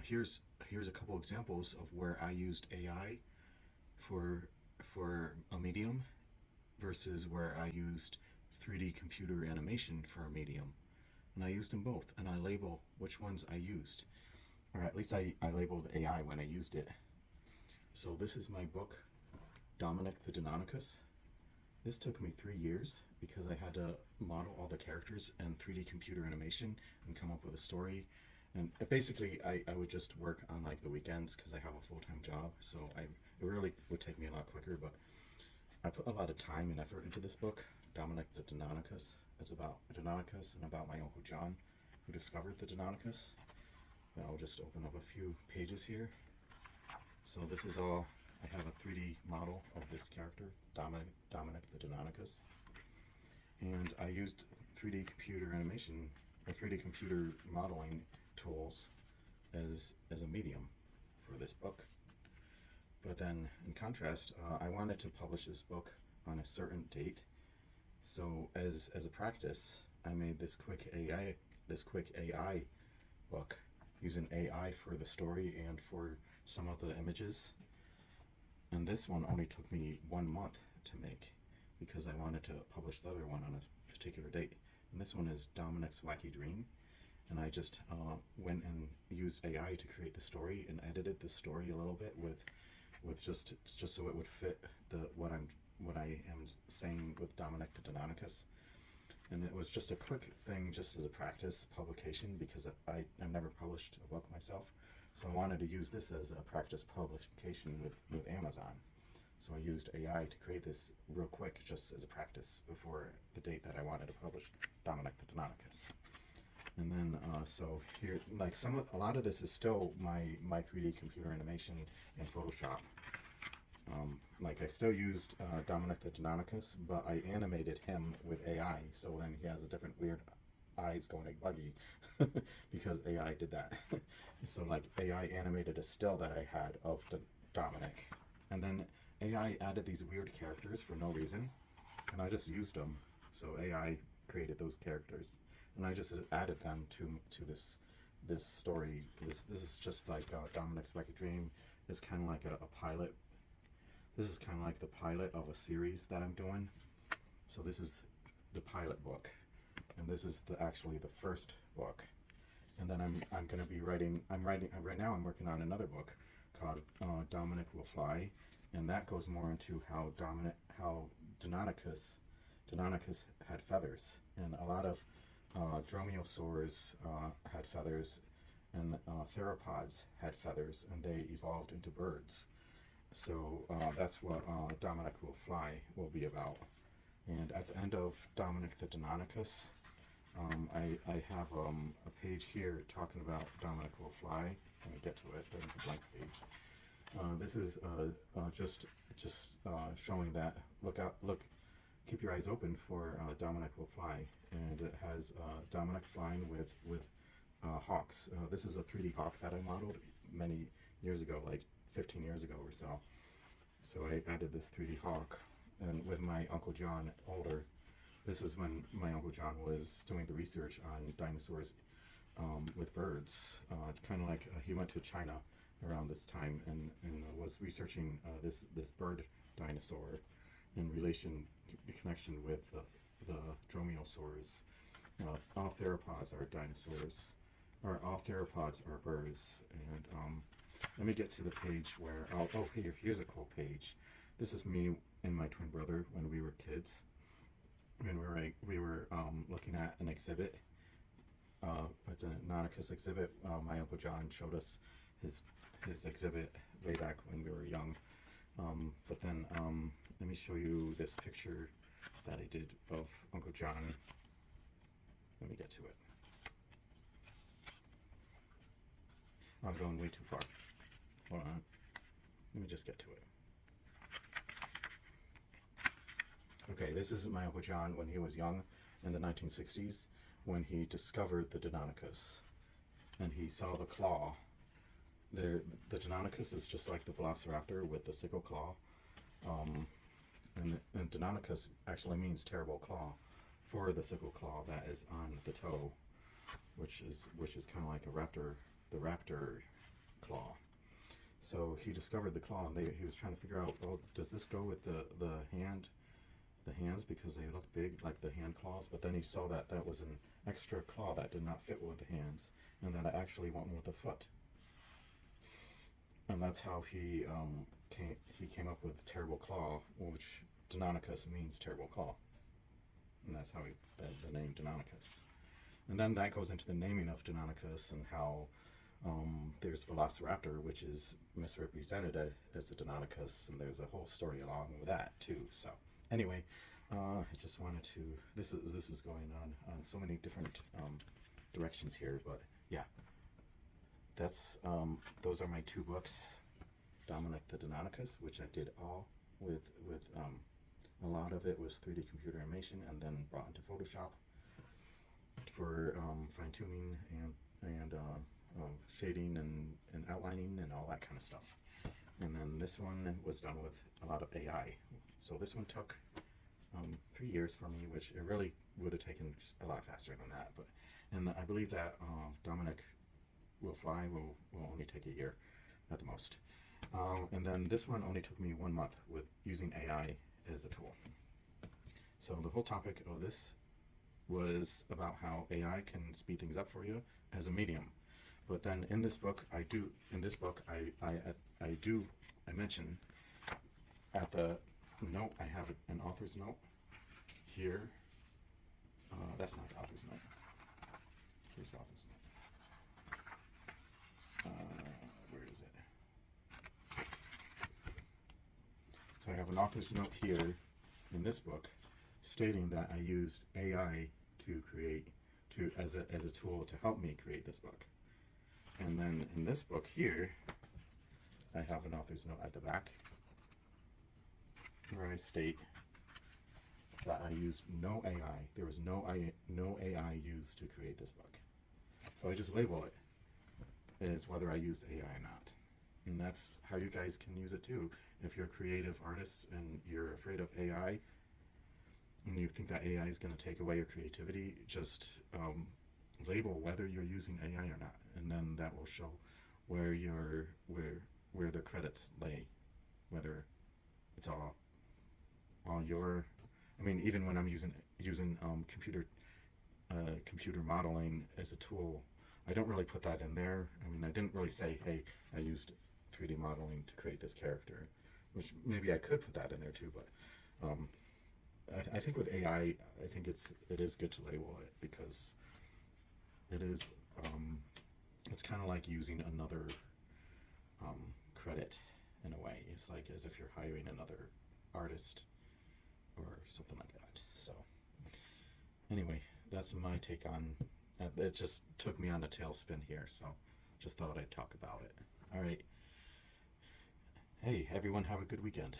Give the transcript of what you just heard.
here's a couple examples of where I used AI for a medium versus where I used 3D computer animation for a medium. And I used them both, and I label which ones I used. Or at least I labeled AI when I used it. So this is my book, Dominick the Deinonychus. This took me 3 years because I had to model all the characters in 3D computer animation and come up with a story. And basically, I would just work on like the weekends because I have a full-time job. So it really would take me a lot quicker, but I put a lot of time and effort into this book, Dominick the Deinonychus. It's about Deinonychus and about my Uncle John, who discovered the Deinonychus. And I'll just open up a few pages here. So this is all, I have a 3D model of this character, Dominick the Deinonychus. And I used 3D computer animation, or 3D computer modeling tools as a medium for this book. But then, in contrast, I wanted to publish this book on a certain date. So as a practice, I made this quick AI book using AI for the story and for some of the images. And this one only took me 1 month to make because I wanted to publish the other one on a particular date. And this one is Dominick's Wacky Dream. And I just went and used AI to create the story and edited the story a little bit with just so it would fit what I am saying with Dominick the Deinonychus. And it was just a quick thing, just as a practice publication, because I've never published a book myself. So I wanted to use this as a practice publication with Amazon. So I used AI to create this real quick, just as a practice before the date that I wanted to publish Dominick the Deinonychus. And then, so here, like a lot of this is still my 3D computer animation in Photoshop. Like I still used Dominick the Deinonychus, but I animated him with AI. So then he has a different weird eyes going like buggy because AI did that. So like AI animated a still that I had of Dominick, and then AI added these weird characters for no reason, and I just used them. So AI created those characters, and I just added them to this story. This is just like Dominick's Wacky Dream. It's kind of like a pilot. This is kind of like the pilot of a series that I'm doing. So this is the pilot book, and this is actually the first book. And then I'm going to be writing. Right now. I'm working on another book called Dominick Will Fly, and that goes more into how Deinonychus had feathers, and a lot of dromaeosaurs had feathers, and theropods had feathers, and they evolved into birds. So that's what Dominick Will Fly will be about. And at the end of Dominick the Deinonychus, I have a page here talking about Dominick Will Fly. Let me get to it. There's a blank page. This is just showing that look, keep your eyes open for Dominick Will Fly, and it has Dominick flying with hawks. This is a 3D hawk that I modeled many years ago, like 15 years ago or so. So I added this 3D hawk, and with my Uncle John older. This is when my Uncle John was doing the research on dinosaurs with birds. Kind of like he went to China around this time and was researching this bird dinosaur in connection with the dromaeosaurs. All theropods are dinosaurs, or all theropods are birds. And let me get to the page where, here's a cool page. This is me and my twin brother when we were kids. And we were looking at an exhibit, it's a Deinonychus exhibit. My Uncle John showed us his exhibit way back when we were young. But then let me show you this picture that I did of Uncle John. Let me get to it. I'm going way too far. Hold on. Let me just get to it. Okay, this is my Uncle John when he was young in the 1960s, when he discovered the Deinonychus, and he saw the claw. The Deinonychus is just like the Velociraptor with the sickle claw, and Deinonychus actually means terrible claw for the sickle claw that is on the toe, which is kind of like a raptor, the raptor claw. So he discovered the claw, and he was trying to figure out, well, does this go with the hands because they look big like the hand claws? But then he saw that that was an extra claw that did not fit with the hands, and that it actually went with the foot. And that's how he came up with terrible claw, which Deinonychus means terrible claw, and that's how he the name Deinonychus. And then that goes into the naming of Deinonychus and how there's Velociraptor, which is misrepresented as the Deinonychus, and there's a whole story along with that too. So anyway, I just wanted to. This is going on so many different directions here, but yeah, that's those are my two books, Dominick the Deinonychus, which I did all with a lot of it was 3D computer animation, and then brought into Photoshop for fine-tuning and shading and outlining and all that kind of stuff. And then this one was done with a lot of AI. So this one took 3 years for me, which it really would have taken a lot faster than that. And I believe that Dominick Will Fly will only take a year at the most. And then this one only took me 1 month with using AI as a tool. So the whole topic of this was about how AI can speed things up for you as a medium. But then in this book, I mention at the note, I have an author's note here. That's not the author's note. Here's the author's note. Where is it? So I have an author's note here in this book stating that I used AI to create as a tool to help me create this book. And then in this book here, I have an author's note at the back where I state that I used no AI. There was no AI used to create this book. So I just label it as whether I used AI or not. And that's how you guys can use it too. If you're creative artists and you're afraid of AI, and you think that AI is going to take away your creativity, just label whether you're using AI or not, and then that will show where the credits lay, whether it's all your. I mean, even when I'm using computer modeling as a tool, I don't really put that in there. I mean, I didn't really say, hey, I used 3D modeling to create this character, which maybe I could put that in there too, but I think with AI, I think it is good to label it, because it is it's kind of like using another credit in a way. It's like as if you're hiring another artist or something like that. So anyway, that's my take on it. Just took me on a tailspin here, so just thought I'd talk about it. All right. Hey, everyone, have a good weekend.